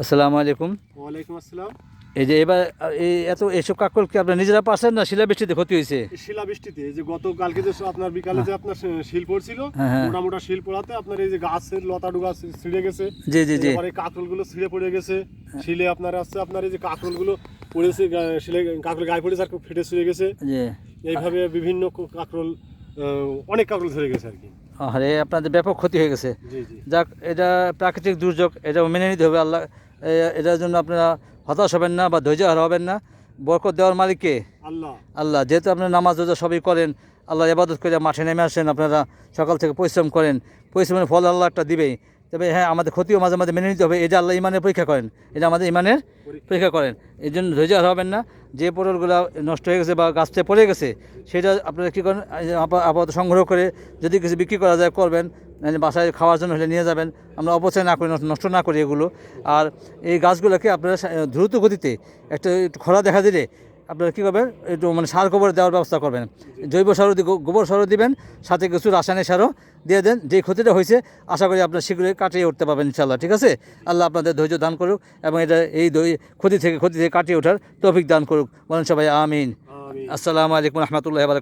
আসসালামু আলাইকুম। ওয়ালাইকুম আসসালাম। এই যে এবার এইসব কাকল কি আপনারা নিজেরা পারছেন না শিলাবৃষ্টিতে ক্ষতি হয়েছে? এই শিলাবৃষ্টিতে এই যে গতকালকে যে আপনার বিকালে যে আপনার শিল পড়ছিল, হ্যাঁ, হ্যাঁ। মোটা মোটা শিল পড়াতে আপনার এই যে গাছের লতাডুগা ছিঁড়ে গেছে। জি জি জি। এবারে কাকরগুলো ছিঁড়ে পড়ে গেছে শিলে, আপনার আসছে আপনার এই যে কাকরগুলো পড়েছে শিলে, কাকরল গায়ে পড়েছে আর ফেটে ছিঁড়ে গেছে। জি। এইভাবে বিভিন্ন কাকরল, অনেক কাকরল ধরে গেছে আর কি। আরে আপনাদের ব্যাপক ক্ষতি হয়ে গেছে। জি জি। যাক, এটা প্রাকৃতিক দুর্যোগ, এটা মেনে নিতে হবে। আল্লাহ এটার জন্য আপনারা হতাশ হবেন না বা ধৈর্য হারাবেন না। বরকত দেওয়ার মালিক কে? আল্লাহ। আল্লাহ। যেহেতু আপনারা নামাজ রোজা সবই করেন, আল্লাহর ইবাদত করে মাঠে নেমে আসেন, আপনারা সকাল থেকে পরিশ্রম করেন, পরিশ্রমের ফল আল্লাহ একটা দিবেই। তবে হ্যাঁ, আমাদের ক্ষতিও মাঝে মাঝে মেনে নিতে হবে। এটা আল্লাহ ইমানের পরীক্ষা করেন, এটা আমাদের ইমানের পরীক্ষা করেন। এই জন্য ধৈর্য হারাবেন না। যে পটলগুলো নষ্ট হয়ে গেছে বা গাছতে পড়ে গেছে, সেটা আপনারা কী করেন, আপাতত সংগ্রহ করে যদি কিছু বিক্রি করা যায় করবেন, বাসায় খাওয়ার জন্য হলে নিয়ে যাবেন। আমরা অপচয় না করি, নষ্ট না করি এগুলো। আর এই গাছগুলোকে আপনারা দ্রুত গতিতে একটু খরা দেখা দিলে আপনারা কী করবেন, একটু সার গোবর দেওয়ার ব্যবস্থা করবেন। জৈব সারও গোবর সারও দিবেন, সাথে কিছু রাসায়নিক সারও দিয়ে দেন। যে ক্ষতিটা হয়েছে আশা করি আপনার শীঘ্রই কাটিয়ে উঠতে পারবেন ইনশাআল্লাহ। ঠিক আছে? আল্লাহ আপনাদের ধৈর্য দান করুক এবং এই ক্ষতি থেকে কাটিয়ে ওঠার তৌফিক দান করুক। বলেন সবাই আমিন। আসসালামু আলাইকুম রহমতুল্লাহ বারাকাতুহু।